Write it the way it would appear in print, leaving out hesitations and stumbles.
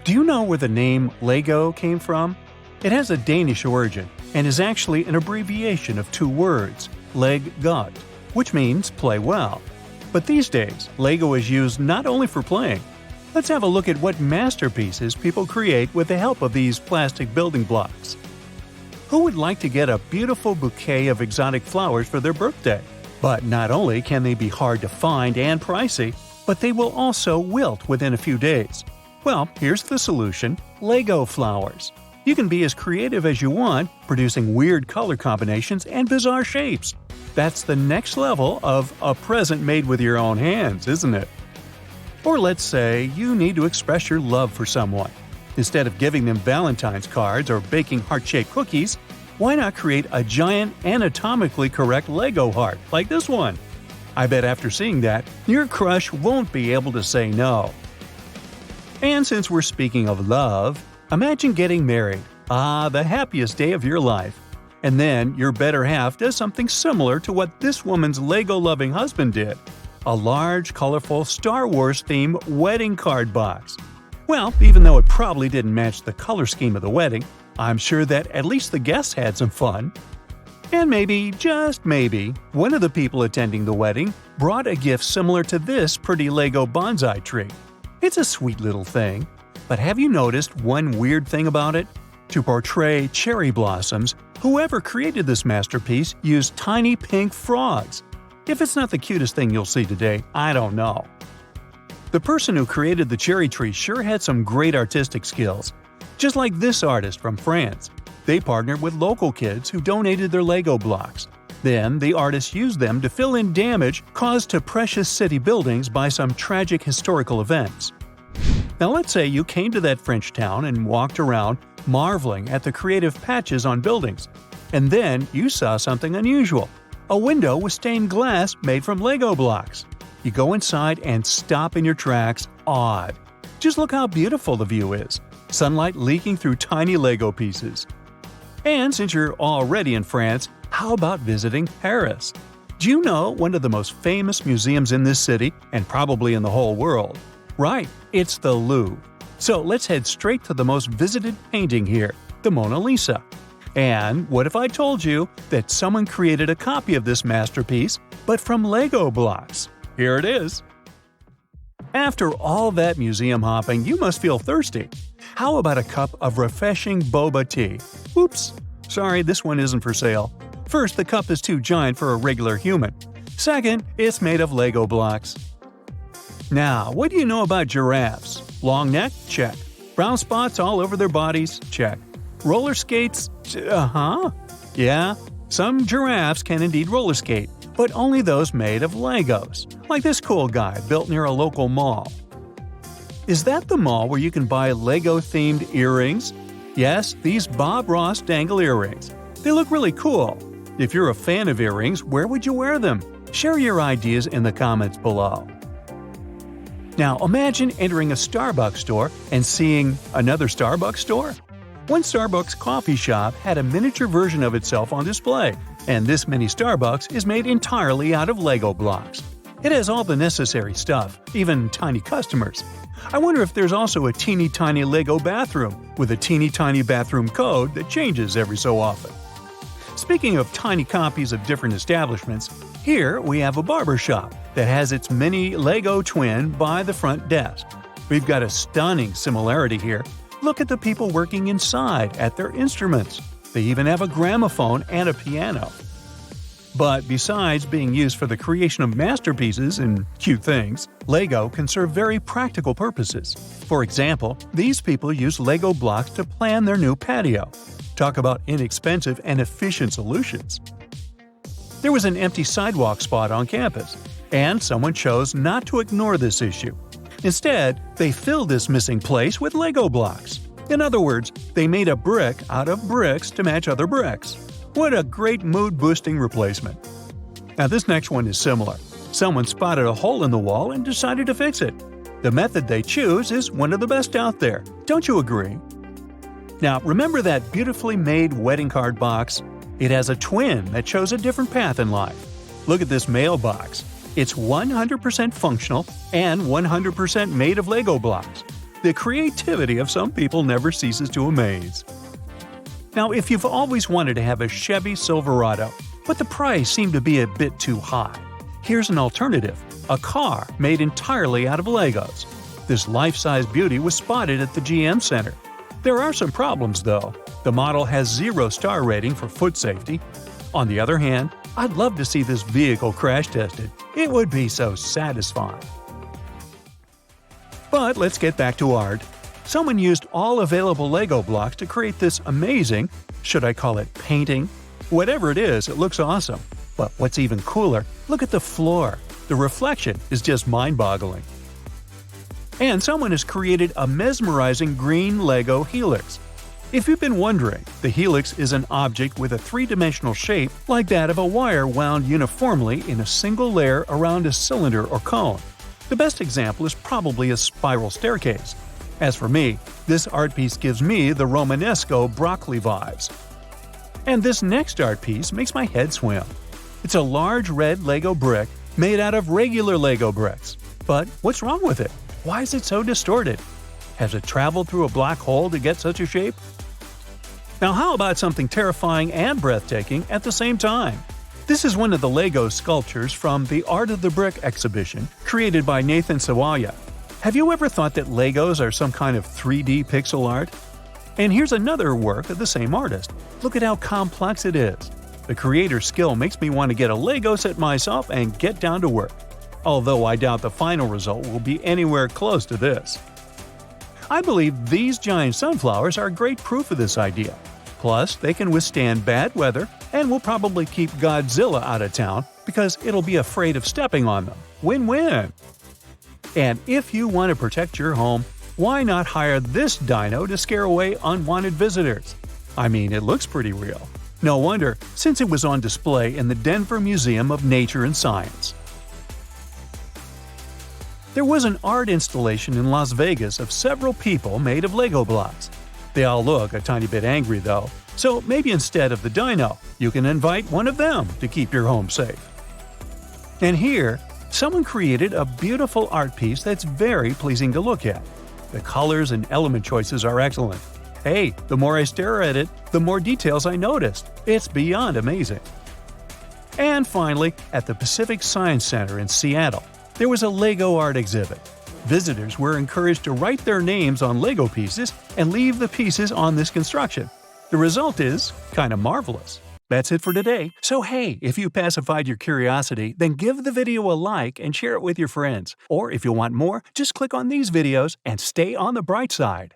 Do you know where the name Lego came from? It has a Danish origin and is actually an abbreviation of two words, leg godt, which means play well. But these days, Lego is used not only for playing. Let's have a look at what masterpieces people create with the help of these plastic building blocks. Who would like to get a beautiful bouquet of exotic flowers for their birthday? But not only can they be hard to find and pricey, but they will also wilt within a few days. Well, here's the solution: Lego flowers. You can be as creative as you want, producing weird color combinations and bizarre shapes. That's the next level of a present made with your own hands, isn't it? Or let's say you need to express your love for someone. Instead of giving them Valentine's cards or baking heart-shaped cookies, why not create a giant anatomically correct Lego heart like this one? I bet after seeing that, your crush won't be able to say no. And since we're speaking of love, imagine getting married. The happiest day of your life. And then your better half does something similar to what this woman's Lego-loving husband did. A large, colorful Star Wars-themed wedding card box. Well, even though it probably didn't match the color scheme of the wedding, I'm sure that at least the guests had some fun. And maybe, just maybe, one of the people attending the wedding brought a gift similar to this pretty Lego bonsai tree. It's a sweet little thing. But have you noticed one weird thing about it? To portray cherry blossoms, whoever created this masterpiece used tiny pink frogs. If it's not the cutest thing you'll see today, I don't know. The person who created the cherry tree sure had some great artistic skills. Just like this artist from France. They partnered with local kids who donated their Lego blocks. Then, the artist used them to fill in damage caused to precious city buildings by some tragic historical events. Now let's say you came to that French town and walked around, marveling at the creative patches on buildings. And then you saw something unusual. A window with stained glass made from Lego blocks. You go inside and stop in your tracks, awed. Just look how beautiful the view is. Sunlight leaking through tiny Lego pieces. And since you're already in France, how about visiting Paris? Do you know one of the most famous museums in this city, and probably in the whole world? Right, it's the Louvre. So let's head straight to the most visited painting here, the Mona Lisa. And what if I told you that someone created a copy of this masterpiece, but from Lego blocks? Here it is. After all that museum hopping, you must feel thirsty. How about a cup of refreshing boba tea? Oops, sorry, this one isn't for sale. First, the cup is too giant for a regular human. Second, it's made of Lego blocks. Now, what do you know about giraffes? Long neck? Check. Brown spots all over their bodies? Check. Roller skates? Yeah, some giraffes can indeed roller skate, but only those made of Legos, like this cool guy built near a local mall. Is that the mall where you can buy Lego-themed earrings? Yes, these Bob Ross dangle earrings. They look really cool. If you're a fan of earrings, where would you wear them? Share your ideas in the comments below. Now imagine entering a Starbucks store and seeing another Starbucks store. One Starbucks coffee shop had a miniature version of itself on display, and this mini Starbucks is made entirely out of Lego blocks. It has all the necessary stuff, even tiny customers. I wonder if there's also a teeny tiny Lego bathroom with a teeny tiny bathroom code that changes every so often. Speaking of tiny copies of different establishments, here we have a barbershop that has its mini Lego twin by the front desk. We've got a stunning similarity here. Look at the people working inside at their instruments. They even have a gramophone and a piano. But besides being used for the creation of masterpieces and cute things, Lego can serve very practical purposes. For example, these people use Lego blocks to plan their new patio. Talk about inexpensive and efficient solutions. There was an empty sidewalk spot on campus, and someone chose not to ignore this issue. Instead, they filled this missing place with Lego blocks. In other words, they made a brick out of bricks to match other bricks. What a great mood-boosting replacement. Now this next one is similar. Someone spotted a hole in the wall and decided to fix it. The method they choose is one of the best out there. Don't you agree? Now remember that beautifully made wedding card box? It has a twin that chose a different path in life. Look at this mailbox. It's 100% functional and 100% made of Lego blocks. The creativity of some people never ceases to amaze. Now, if you've always wanted to have a Chevy Silverado, but the price seemed to be a bit too high, here's an alternative: a car made entirely out of Legos. This life-size beauty was spotted at the GM Center. There are some problems, though. The model has 0-star rating for foot safety. On the other hand, I'd love to see this vehicle crash tested. It would be so satisfying. But let's get back to art. Someone used all available Lego blocks to create this amazing, should I call it painting? Whatever it is, it looks awesome. But what's even cooler, look at the floor. The reflection is just mind-boggling. And someone has created a mesmerizing green Lego Helix. If you've been wondering, the Helix is an object with a three-dimensional shape like that of a wire wound uniformly in a single layer around a cylinder or cone. The best example is probably a spiral staircase. As for me, this art piece gives me the Romanesco broccoli vibes. And this next art piece makes my head swim. It's a large red Lego brick made out of regular Lego bricks. But what's wrong with it? Why is it so distorted? Has it traveled through a black hole to get such a shape? Now how about something terrifying and breathtaking at the same time? This is one of the Lego sculptures from the Art of the Brick exhibition created by Nathan Sawaya. Have you ever thought that Legos are some kind of 3D pixel art? And here's another work of the same artist. Look at how complex it is. The creator's skill makes me want to get a Lego set myself and get down to work. Although I doubt the final result will be anywhere close to this. I believe these giant sunflowers are great proof of this idea. Plus, they can withstand bad weather and will probably keep Godzilla out of town because it'll be afraid of stepping on them. Win-win! And if you want to protect your home, why not hire this Dyno to scare away unwanted visitors? I mean, it looks pretty real. No wonder, since it was on display in the Denver Museum of Nature and Science. There was an art installation in Las Vegas of several people made of Lego blocks. They all look a tiny bit angry though, so maybe instead of the Dyno, you can invite one of them to keep your home safe. And here, someone created a beautiful art piece that's very pleasing to look at. The colors and element choices are excellent. Hey, the more I stare at it, the more details I noticed. It's beyond amazing. And finally, at the Pacific Science Center in Seattle, there was a Lego art exhibit. Visitors were encouraged to write their names on Lego pieces and leave the pieces on this construction. The result is kind of marvelous. That's it for today. So hey, if you pacified your curiosity, then give the video a like and share it with your friends. Or if you want more, just click on these videos and stay on the bright side.